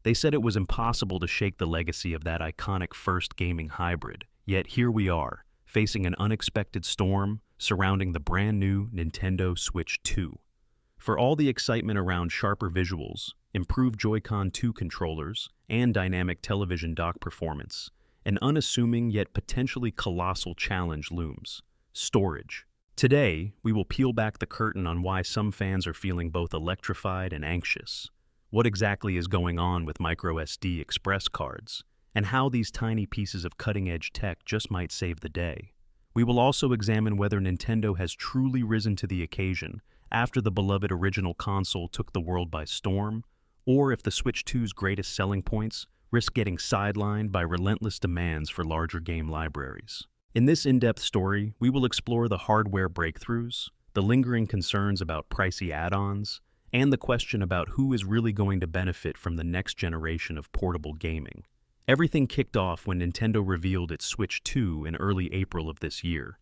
They said it was impossible to shake the legacy of that iconic first gaming hybrid, yet here we are, facing an unexpected storm surrounding the brand new Nintendo Switch 2. For all the excitement around sharper visuals, improved Joy-Con 2 controllers, and dynamic television dock performance, an unassuming yet potentially colossal challenge looms: storage. Today, we will peel back the curtain on why some fans are feeling both electrified and anxious, what exactly is going on with MicroSD Express cards, and how these tiny pieces of cutting-edge tech just might save the day. We will also examine whether Nintendo has truly risen to the occasion after the beloved original console took the world by storm, or if the Switch 2's greatest selling points risk getting sidelined by relentless demands for larger game libraries. In this in-depth story, we will explore the hardware breakthroughs, the lingering concerns about pricey add-ons, and the question about who is really going to benefit from the next generation of portable gaming. Everything kicked off when Nintendo revealed its Switch 2 in early April of this year.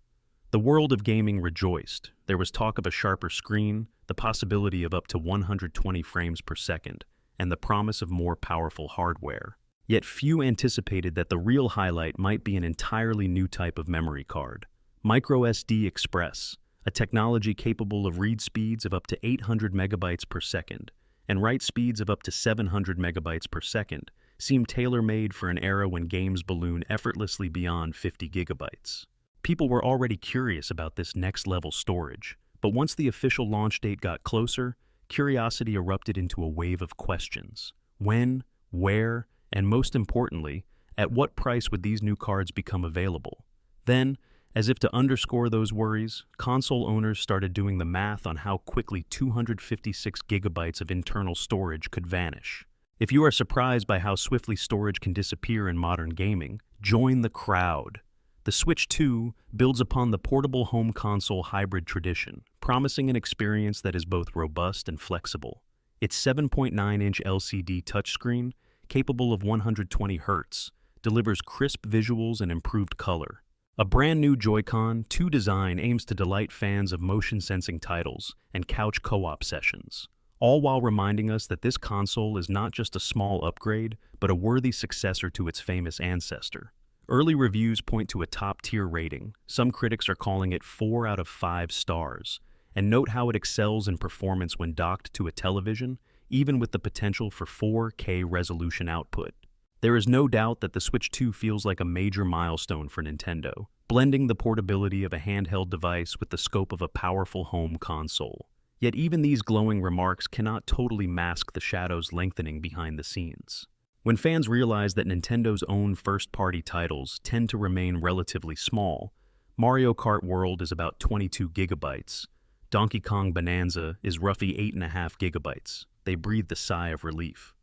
The world of gaming rejoiced. There was talk of a sharper screen, the possibility of up to 120 frames per second, and the promise of more powerful hardware. Yet few anticipated that the real highlight might be an entirely new type of memory card: MicroSD Express, a technology capable of read speeds of up to 800 megabytes per second and write speeds of up to 700 megabytes per second, seemed tailor-made for an era when games balloon effortlessly beyond 50 gigabytes. People were already curious about this next-level storage, but once the official launch date got closer, curiosity erupted into a wave of questions. When, where, and most importantly, at what price would these new cards become available? Then, as if to underscore those worries, console owners started doing the math on how quickly 256 gigabytes of internal storage could vanish. If you are surprised by how swiftly storage can disappear in modern gaming, join the crowd. The Switch 2 builds upon the portable home console hybrid tradition, promising an experience that is both robust and flexible. Its 7.9-inch LCD touchscreen, capable of 120 Hz, delivers crisp visuals and improved color. A brand new Joy-Con 2 design aims to delight fans of motion-sensing titles and couch co-op sessions, all while reminding us that this console is not just a small upgrade, but a worthy successor to its famous ancestor. Early reviews point to a top-tier rating. Some critics are calling it 4 out of 5 stars, and note how it excels in performance when docked to a television, even with the potential for 4K resolution output. There is no doubt that the Switch 2 feels like a major milestone for Nintendo, blending the portability of a handheld device with the scope of a powerful home console. Yet even these glowing remarks cannot totally mask the shadows lengthening behind the scenes. When fans realize that Nintendo's own first-party titles tend to remain relatively small, Mario Kart World is about 22 gigabytes, Donkey Kong Bonanza is roughly 8.5 gigabytes, they breathe a sigh of relief.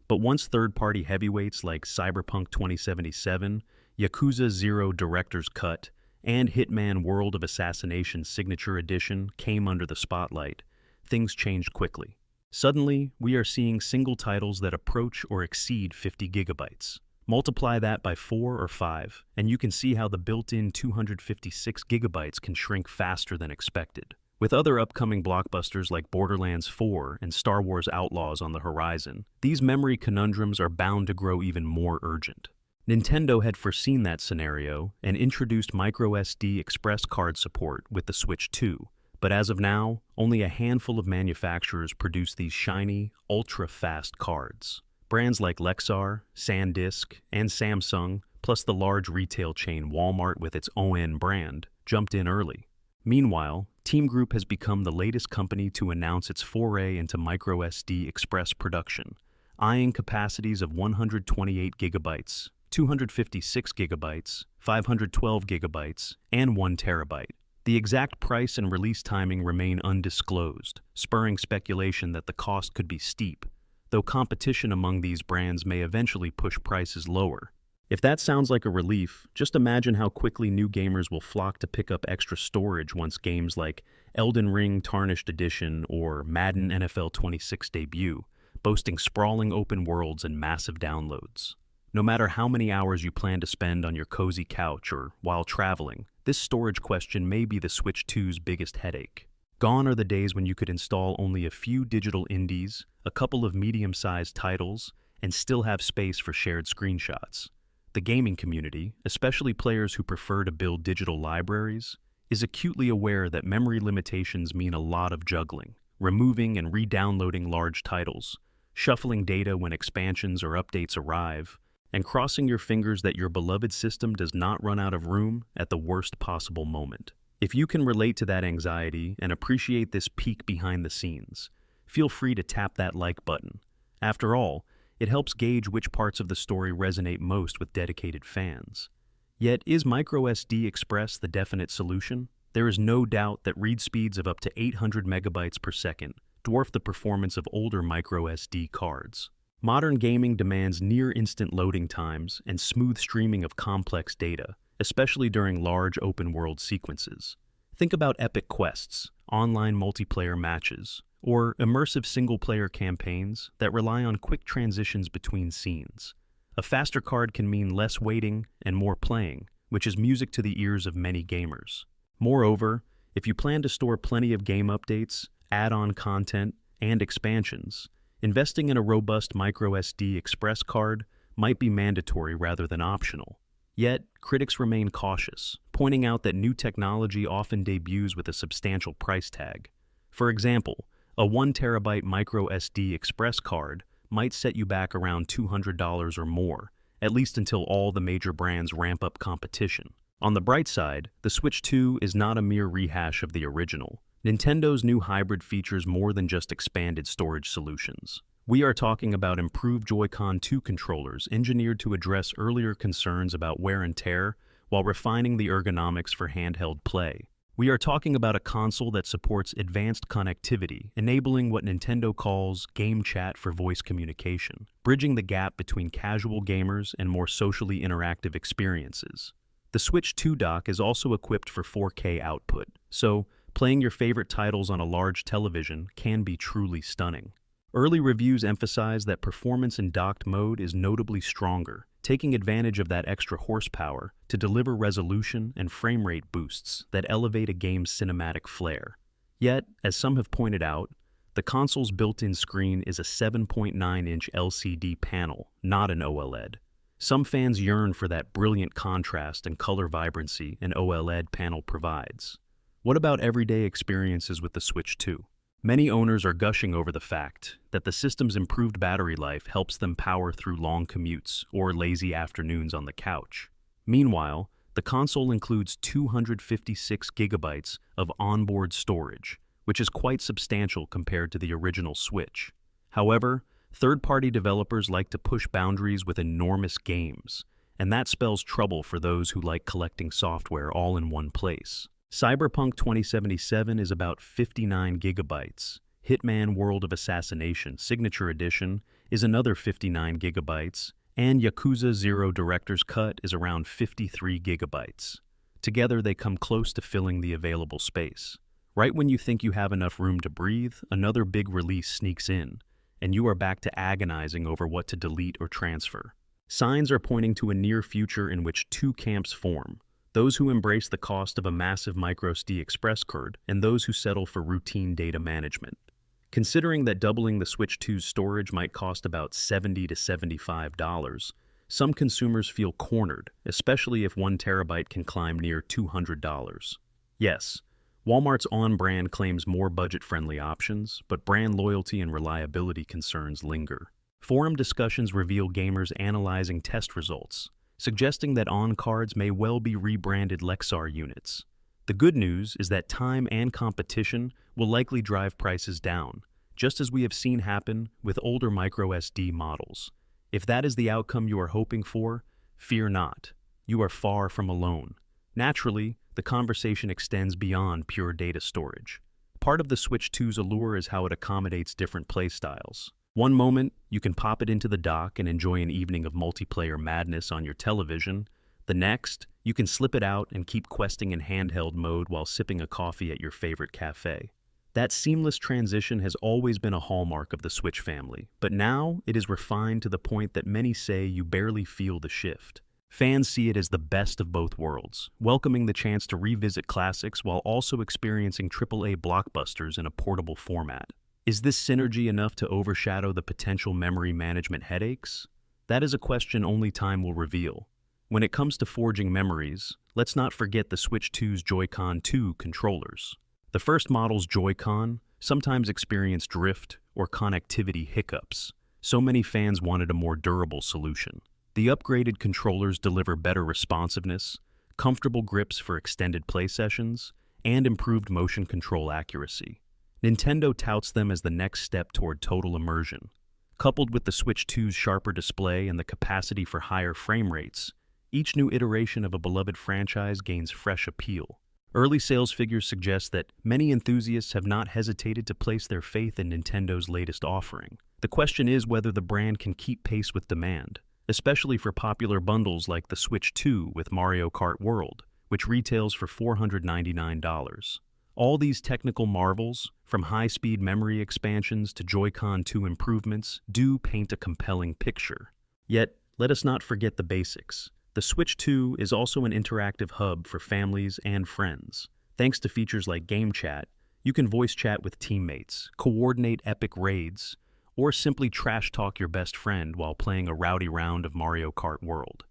But once third-party heavyweights like Cyberpunk 2077, Yakuza 0 Director's Cut, and Hitman World of Assassination Signature Edition came under the spotlight, things changed quickly. Suddenly, we are seeing single titles that approach or exceed 50 gigabytes. Multiply that by 4 or 5, and you can see how the built-in 256 gigabytes can shrink faster than expected. With other upcoming blockbusters like Borderlands 4 and Star Wars Outlaws on the horizon, these memory conundrums are bound to grow even more urgent. Nintendo had foreseen that scenario and introduced MicroSD Express card support with the Switch 2, but as of now, only a handful of manufacturers produce these shiny, ultra-fast cards. Brands like Lexar, SanDisk, and Samsung, plus the large retail chain Walmart with its ON brand, jumped in early. Meanwhile, Team Group has become the latest company to announce its foray into MicroSD Express production, eyeing capacities of 128 gigabytes, 256 gigabytes, 512 gigabytes, and 1 terabyte. The exact price and release timing remain undisclosed, spurring speculation that the cost could be steep, though competition among these brands may eventually push prices lower. If that sounds like a relief, just imagine how quickly new gamers will flock to pick up extra storage once games like Elden Ring Tarnished Edition or Madden NFL 26 debut, boasting sprawling open worlds and massive downloads. No matter how many hours you plan to spend on your cozy couch or while traveling, this storage question may be the Switch 2's biggest headache. Gone are the days when you could install only a few digital indies, a couple of medium-sized titles, and still have space for shared screenshots. The gaming community, especially players who prefer to build digital libraries, is acutely aware that memory limitations mean a lot of juggling, removing and re-downloading large titles, shuffling data when expansions or updates arrive, and crossing your fingers that your beloved system does not run out of room at the worst possible moment. If you can relate to that anxiety and appreciate this peek behind the scenes, feel free to tap that like button. After all, it helps gauge which parts of the story resonate most with dedicated fans. Yet, is MicroSD Express the definite solution? There is no doubt that read speeds of up to 800 megabytes per second dwarf the performance of older MicroSD cards. Modern gaming demands near-instant loading times and smooth streaming of complex data, especially during large open-world sequences. Think about epic quests, online multiplayer matches, or immersive single-player campaigns that rely on quick transitions between scenes. A faster card can mean less waiting and more playing, which is music to the ears of many gamers. Moreover, if you plan to store plenty of game updates, add-on content, and expansions, investing in a robust MicroSD Express card might be mandatory rather than optional. Yet, critics remain cautious, pointing out that new technology often debuts with a substantial price tag. For example, a 1TB MicroSD Express card might set you back around $200 or more, at least until all the major brands ramp up competition. On the bright side, the Switch 2 is not a mere rehash of the original. Nintendo's new hybrid features more than just expanded storage solutions. We are talking about improved Joy-Con 2 controllers engineered to address earlier concerns about wear and tear while refining the ergonomics for handheld play. We are talking about a console that supports advanced connectivity, enabling what Nintendo calls game chat for voice communication, bridging the gap between casual gamers and more socially interactive experiences. The Switch 2 dock is also equipped for 4K output, so playing your favorite titles on a large television can be truly stunning. Early reviews emphasize that performance in docked mode is notably stronger, taking advantage of that extra horsepower to deliver resolution and frame rate boosts that elevate a game's cinematic flair. Yet, as some have pointed out, the console's built-in screen is a 7.9-inch LCD panel, not an OLED. Some fans yearn for that brilliant contrast and color vibrancy an OLED panel provides. What about everyday experiences with the Switch 2? Many owners are gushing over the fact that the system's improved battery life helps them power through long commutes or lazy afternoons on the couch. Meanwhile, the console includes 256 gigabytes of onboard storage, which is quite substantial compared to the original Switch. However, third-party developers like to push boundaries with enormous games, and that spells trouble for those who like collecting software all in one place. Cyberpunk 2077 is about 59 gigabytes. Hitman World of Assassination Signature Edition is another 59 gigabytes, and Yakuza 0 Director's Cut is around 53 gigabytes. Together, they come close to filling the available space. Right when you think you have enough room to breathe, another big release sneaks in, and you are back to agonizing over what to delete or transfer. Signs are pointing to a near future in which two camps form: those who embrace the cost of a massive MicroSD Express card and those who settle for routine data management. Considering that doubling the Switch 2's storage might cost about $70 to $75, some consumers feel cornered, especially if 1 terabyte can climb near $200. Yes, Walmart's on-brand claims more budget-friendly options, but brand loyalty and reliability concerns linger. Forum discussions reveal gamers analyzing test results, suggesting that on-cards may well be rebranded Lexar units. The good news is that time and competition will likely drive prices down, just as we have seen happen with older microSD models. If that is the outcome you are hoping for, fear not. You are far from alone. Naturally, the conversation extends beyond pure data storage. Part of the Switch 2's allure is how it accommodates different playstyles. One moment, you can pop it into the dock and enjoy an evening of multiplayer madness on your television. The next, you can slip it out and keep questing in handheld mode while sipping a coffee at your favorite cafe. That seamless transition has always been a hallmark of the Switch family, but now it is refined to the point that many say you barely feel the shift. Fans see it as the best of both worlds, welcoming the chance to revisit classics while also experiencing AAA blockbusters in a portable format. Is this synergy enough to overshadow the potential memory management headaches? That is a question only time will reveal. When it comes to forging memories, let's not forget the Switch 2's Joy-Con 2 controllers. The first model's Joy-Con sometimes experienced drift or connectivity hiccups, so many fans wanted a more durable solution. The upgraded controllers deliver better responsiveness, comfortable grips for extended play sessions, and improved motion control accuracy. Nintendo touts them as the next step toward total immersion. Coupled with the Switch 2's sharper display and the capacity for higher frame rates, each new iteration of a beloved franchise gains fresh appeal. Early sales figures suggest that many enthusiasts have not hesitated to place their faith in Nintendo's latest offering. The question is whether the brand can keep pace with demand, especially for popular bundles like the Switch 2 with Mario Kart World, which retails for $499. All these technical marvels, from high-speed memory expansions to Joy-Con 2 improvements, do paint a compelling picture. Yet, let us not forget the basics. The Switch 2 is also an interactive hub for families and friends. Thanks to features like Game Chat, you can voice chat with teammates, coordinate epic raids, or simply trash talk your best friend while playing a rowdy round of Mario Kart World.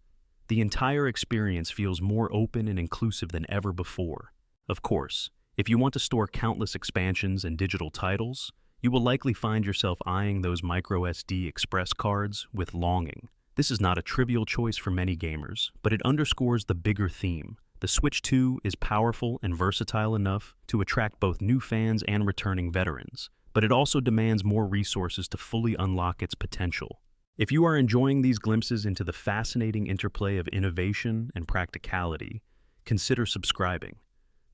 The entire experience feels more open and inclusive than ever before. Of course, if you want to store countless expansions and digital titles, you will likely find yourself eyeing those MicroSD Express cards with longing. This is not a trivial choice for many gamers, but it underscores the bigger theme. The Switch 2 is powerful and versatile enough to attract both new fans and returning veterans, but it also demands more resources to fully unlock its potential. If you are enjoying these glimpses into the fascinating interplay of innovation and practicality, consider subscribing.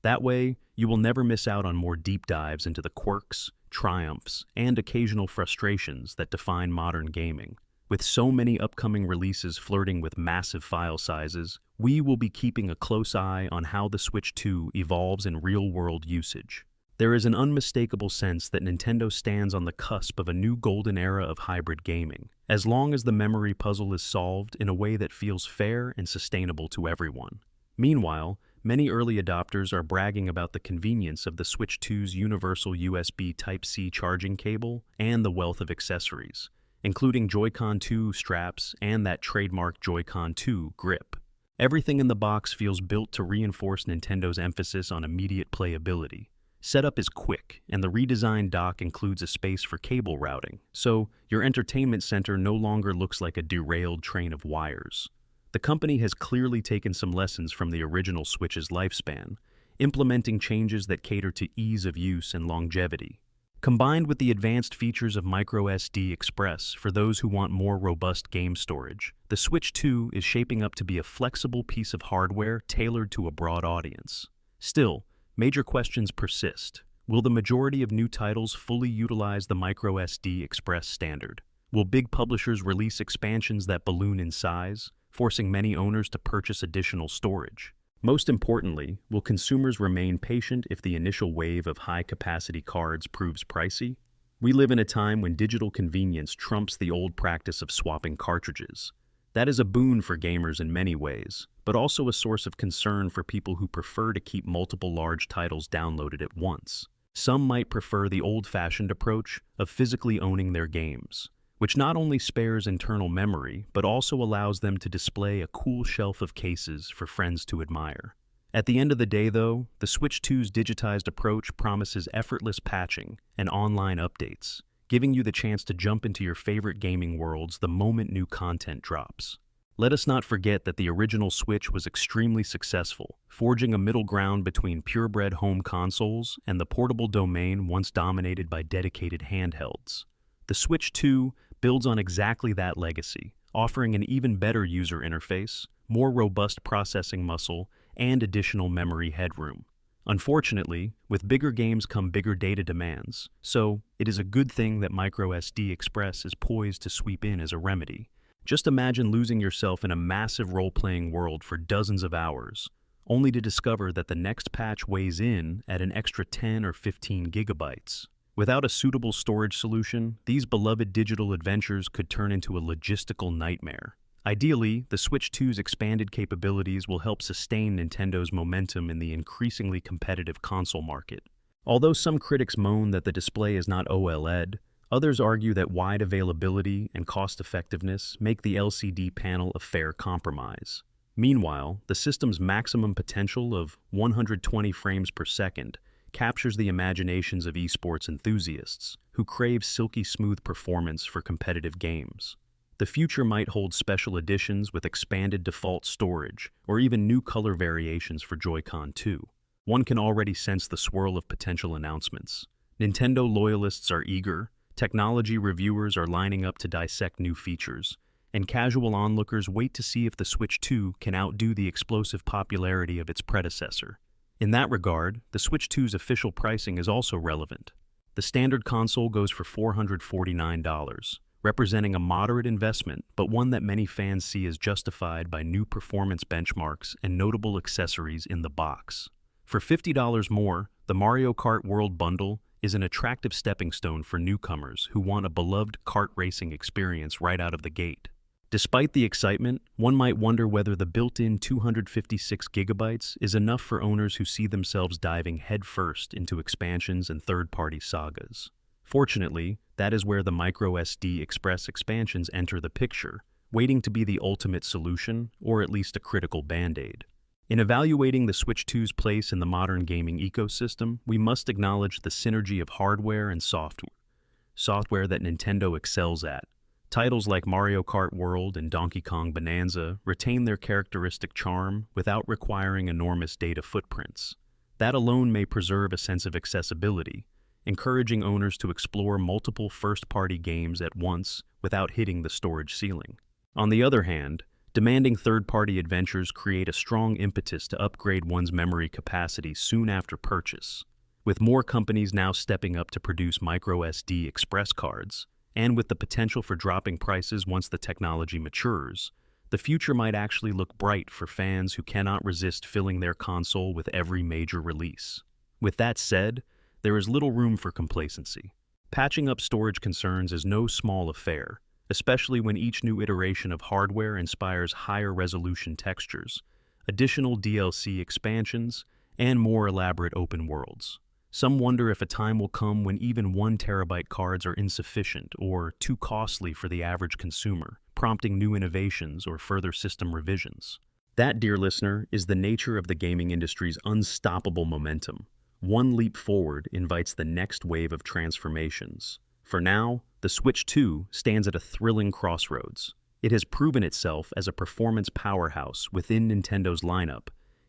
That way, you will never miss out on more deep dives into the quirks, triumphs, and occasional frustrations that define modern gaming. With so many upcoming releases flirting with massive file sizes, we will be keeping a close eye on how the Switch 2 evolves in real-world usage. There is an unmistakable sense that Nintendo stands on the cusp of a new golden era of hybrid gaming, as long as the memory puzzle is solved in a way that feels fair and sustainable to everyone. Meanwhile, many early adopters are bragging about the convenience of the Switch 2's universal USB Type-C charging cable and the wealth of accessories, including Joy-Con 2 straps and that trademark Joy-Con 2 grip. Everything in the box feels built to reinforce Nintendo's emphasis on immediate playability. Setup is quick, and the redesigned dock includes a space for cable routing, so your entertainment center no longer looks like a derailed train of wires. The company has clearly taken some lessons from the original Switch's lifespan, implementing changes that cater to ease of use and longevity. Combined with the advanced features of MicroSD Express for those who want more robust game storage, the Switch 2 is shaping up to be a flexible piece of hardware tailored to a broad audience. Still, major questions persist. Will the majority of new titles fully utilize the MicroSD Express standard? Will big publishers release expansions that balloon in size, forcing many owners to purchase additional storage? Most importantly, will consumers remain patient if the initial wave of high-capacity cards proves pricey? We live in a time when digital convenience trumps the old practice of swapping cartridges. That is a boon for gamers in many ways, but also a source of concern for people who prefer to keep multiple large titles downloaded at once. Some might prefer the old-fashioned approach of physically owning their games, which not only spares internal memory, but also allows them to display a cool shelf of cases for friends to admire. At the end of the day, though, the Switch 2's digitized approach promises effortless patching and online updates, giving you the chance to jump into your favorite gaming worlds the moment new content drops. Let us not forget that the original Switch was extremely successful, forging a middle ground between purebred home consoles and the portable domain once dominated by dedicated handhelds. The Switch 2 builds on exactly that legacy, offering an even better user interface, more robust processing muscle, and additional memory headroom. Unfortunately, with bigger games come bigger data demands, so it is a good thing that MicroSD Express is poised to sweep in as a remedy. Just imagine losing yourself in a massive role-playing world for dozens of hours, only to discover that the next patch weighs in at an extra 10 or 15 gigabytes. Without a suitable storage solution, these beloved digital adventures could turn into a logistical nightmare. Ideally, the Switch 2's expanded capabilities will help sustain Nintendo's momentum in the increasingly competitive console market. Although some critics moan that the display is not OLED, others argue that wide availability and cost-effectiveness make the LCD panel a fair compromise. Meanwhile, the system's maximum potential of 120 frames per second captures the imaginations of esports enthusiasts who crave silky smooth performance for competitive games. The future might hold special editions with expanded default storage or even new color variations for Joy-Con 2. One can already sense the swirl of potential announcements. Nintendo loyalists are eager, technology reviewers are lining up to dissect new features, and casual onlookers wait to see if the Switch 2 can outdo the explosive popularity of its predecessor. In that regard, the Switch 2's official pricing is also relevant. The standard console goes for $449, representing a moderate investment, but one that many fans see as justified by new performance benchmarks and notable accessories in the box. For $50 more, the Mario Kart World Bundle is an attractive stepping stone for newcomers who want a beloved kart racing experience right out of the gate. Despite the excitement, one might wonder whether the built-in 256 gigabytes is enough for owners who see themselves diving headfirst into expansions and third-party sagas. Fortunately, that is where the MicroSD Express expansions enter the picture, waiting to be the ultimate solution, or at least a critical band-aid. In evaluating the Switch 2's place in the modern gaming ecosystem, we must acknowledge the synergy of hardware and software that Nintendo excels at. Titles like Mario Kart World and Donkey Kong Bonanza retain their characteristic charm without requiring enormous data footprints. That alone may preserve a sense of accessibility, encouraging owners to explore multiple first-party games at once without hitting the storage ceiling. On the other hand, demanding third-party adventures create a strong impetus to upgrade one's memory capacity soon after purchase. With more companies now stepping up to produce MicroSD Express cards, and with the potential for dropping prices once the technology matures, the future might actually look bright for fans who cannot resist filling their console with every major release. With that said, there is little room for complacency. Patching up storage concerns is no small affair, especially when each new iteration of hardware inspires higher resolution textures, additional DLC expansions, and more elaborate open worlds. Some wonder if a time will come when even 1 terabyte cards are insufficient or too costly for the average consumer, prompting new innovations or further system revisions. That, dear listener, is the nature of the gaming industry's unstoppable momentum. One leap forward invites the next wave of transformations. For now, the Switch 2 stands at a thrilling crossroads. It has proven itself as a performance powerhouse within Nintendo's lineup,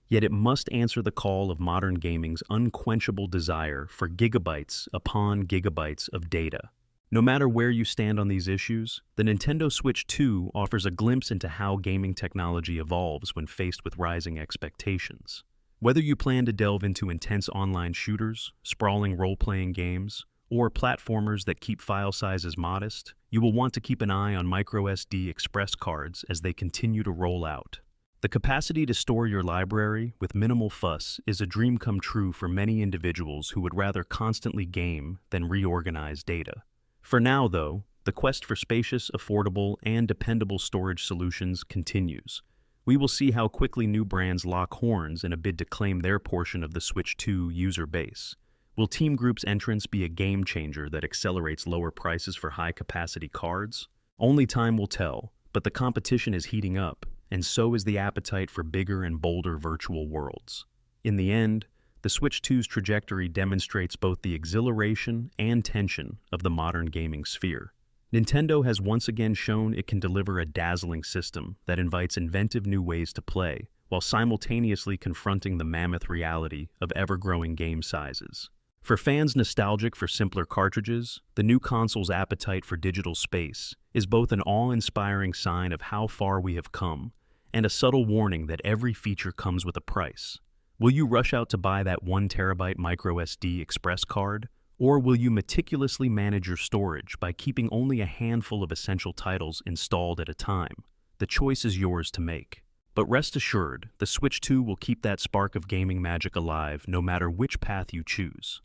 yet it must answer the call of modern gaming's unquenchable desire for gigabytes upon gigabytes of data. No matter where you stand on these issues, the Nintendo Switch 2 offers a glimpse into how gaming technology evolves when faced with rising expectations. Whether you plan to delve into intense online shooters, sprawling role-playing games, or platformers that keep file sizes modest, you will want to keep an eye on MicroSD Express cards as they continue to roll out. The capacity to store your library with minimal fuss is a dream come true for many individuals who would rather constantly game than reorganize data. For now, though, the quest for spacious, affordable, and dependable storage solutions continues. We will see how quickly new brands lock horns in a bid to claim their portion of the Switch 2 user base. Will Team Group's entrance be a game changer that accelerates lower prices for high-capacity cards? Only time will tell, but the competition is heating up, and so is the appetite for bigger and bolder virtual worlds. In the end, the Switch 2's trajectory demonstrates both the exhilaration and tension of the modern gaming sphere. Nintendo has once again shown it can deliver a dazzling system that invites inventive new ways to play, while simultaneously confronting the mammoth reality of ever-growing game sizes. For fans nostalgic for simpler cartridges, the new console's appetite for digital space is both an awe-inspiring sign of how far we have come and a subtle warning that every feature comes with a price. Will you rush out to buy that 1 terabyte MicroSD Express card, or will you meticulously manage your storage by keeping only a handful of essential titles installed at a time? The choice is yours to make. But rest assured, the Switch 2 will keep that spark of gaming magic alive no matter which path you choose.